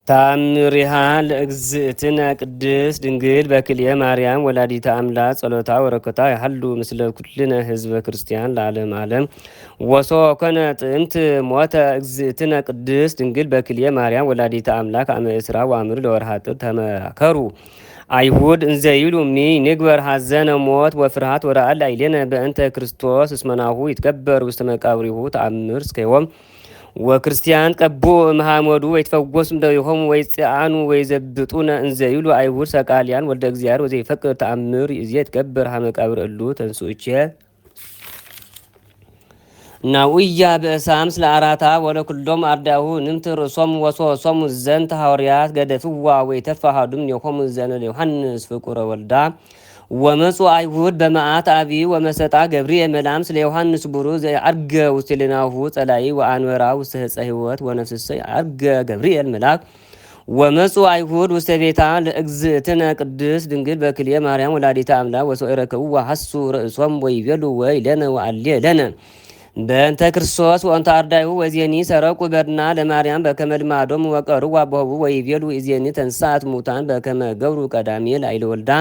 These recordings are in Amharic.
ታምሪሃ ለእግዝእትነ ቅድስት ድንግል በክልኤ ማርያም ወላዲተ አምላክ ጸሎታ ወረከታ ያህሉ ምስለ ኩልነ ህዝበ ክርስቲያን ለዓለም ዓለም ወሶ ኮነ ጥንት ሞተ እግዝእትነ ቅድስት ድንግል በክልኤ ማርያም ወላዲተ አምላክ አመ እስራ ወአምር ለወርሃ ጥር ተመካከሩ አይሁድ እንዘይሉ ሚ ንግበር ሐዘነ ሞት ወፍርሃት ወረአል አይሌነ በእንተ ክርስቶስ እስመናሁ ይትገበር ውስተ መቃብሪሁ ተአምር እስከዮም ወክርስቲያን ቀቦ መሐመዱ ወይትፈወሱ እንደይሆሙ ወይጽአኑ ወይዘብጡነ እንዘይሉ አይሁድ ሰቃሊያን ወደ እግዚአብሔር ወዘይፈቅድ ተአምር ይዜት ገበር ሀመቃብር እሉ ተንሱእቼ ናውያ በእሳም ስለ አራታ ወለ ኩሎም አርዳሁ ንምትር ሶም ወሶ ሶም ዘንተ ሐዋርያት ገደፍዋ ወይተፋሃዱም የሆሙ ዘነ ዮሐንስ ፍቁረ ወልዳ ወመጹ አይሁድ በመዓት አቢ ወመሰጣ ገብርኤል መላም ስለ ዮሐንስ ቡሩ ዘአርገ ውስልናሁ ጸላይ ወአንወራ ውስተ ህጸ ህይወት ወነፍስሰ አርገ ገብርኤል መላክ ወመጹ አይሁድ ውስተ ቤታ ለእግዝእትነ ቅድስት ድንግል በክልኤ ማርያም ወላዲተ አምላክ ወሶረከው ወሐሱ ርእሶም ወይቤሉ ወይለነ ወአሌ ለነ በእንተ ክርስቶስ ወእንተ አርዳይሁ ወዜኒ ሰረቁ በድና ለማርያም በከመ ልማዶም ወቀሩ ዋቦሁ ወይቤሉ ኢዜኒ ተንሳት ሙታን በከመ ገብሩ ቀዳሜ ላይለ ወልዳ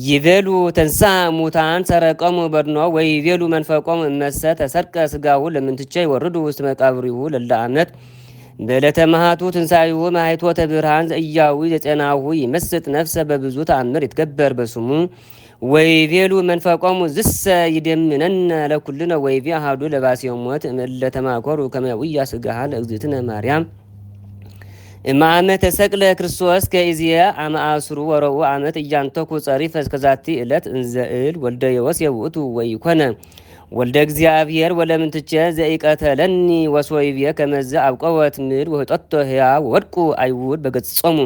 ይቤሉ ተንሳ ሙታን ሰረቀሙ በድኖ ወይቤሉ መንፈቆም እመሰ ተሰርቀ ስጋሁ ለምንትቼ ይወርዱ ውስጥ መቃብሪሁ ለለ አመት በዕለተ መሃቱ ትንሣኤሁ ማይቶተ ብርሃን ዘእያዊ ዘጸናሁ ይመስጥ ነፍሰ በብዙ ተአምር ይትገበር በስሙ ወይቤሉ መንፈቆሙ ዝሰ ይደምነነ ለኩልነ ወይቤ አሐዱ ለባሴው ሞት እምእለ ተማኮሩ ከመ ውያ ስጋሃ ለእግዝእትነ ማርያም እማመ ተሰቅለ ክርስቶስ ከኢዝየ አመ አስሩ ወረኡ አመት እያንተኩ ጸሪፈ እስከዛቲ ዕለት እንዘእል ወልደ ዮሴፍ ውእቱ ወይኮነ ወልደ እግዚአብሔር ወለምንትቼ ዘኢቀተለኒ ወሶይብየ ከመዘ አብቀወት ምድር ወህጠቶ ሕያው ወድቁ አይሁድ በገጾሙ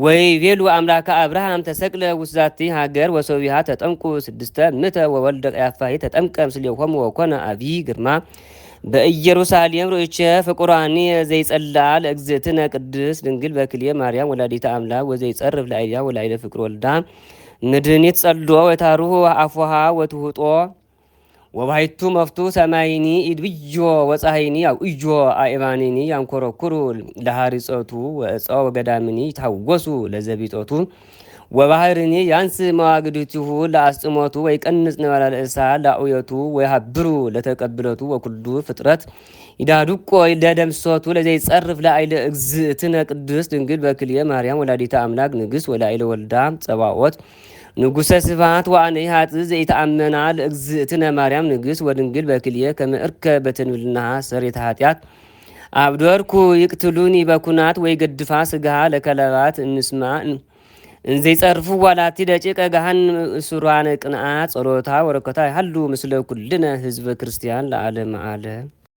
ወይቤሉ አምላከ አብርሃም ተሰቅለ ውስዛቲ ሀገር ወሶቢሃ ተጠምቁ 600 ወወልደ ቀያፋይ ተጠምቀ ምስሌሆሙ ወኮነ አብይ ግርማ በኢየሩሳሌም ሮይቼ ፍቁራኒ ዘይጸላ ለእግዝእትነ ቅድስት ድንግል በክልኤ ማርያም ወላዲተ አምላክ ወዘይጸርፍ ለአይያ ወላይለ ፍቅር ወልዳ ምድህኒት ጸሎ ወታሩሁ አፉሃ ወትሁጦ ወባይቱ መፍቱ ሰማይኒ ኢድብዮ ወፀሐይኒ አውእዮ አእባኒኒ ያንኮረኩሩ ለሃሪጾቱ ወእፀው ወገዳምኒ ታወሱ ለዘቢጦቱ ወባህርኒ ያንስ መዋግድቲሁ ለአስጥሞቱ ወይቀንጽ ነበላል እሳ ላኡየቱ ወይሃብሩ ለተቀብለቱ ወኩሉ ፍጥረት ይዳዱቆ ለደምሶቱ ለዘይጸርፍ ለአይለ እግዝእትነ ቅድስት ድንግል በክልኤ ማርያም ወላዲተ አምላክ ንግሥት ወላይለ ወልዳ ጸባኦት ንጉሰ ስብሐት ወአነይ ሀጥ ዘይተአመና ለእግዝእትነ ማርያም ንግሥት ወድንግል በክልኤ ከመ እርከ በትንብልናሃ ሰሬተ ኃጢአት አብዶርኩ ይቅትሉኒ በኩናት ወይ ገድፋ ስጋሃ ለከለባት እንስማ እንዘይጸርፉ ዋላቲ ደቂቀ ገሃን ሱራነ ቅንአ ጸሎታ ወረከታ ያህሉ ምስለ ኩልነ ህዝበ ክርስቲያን ለዓለም ዓለም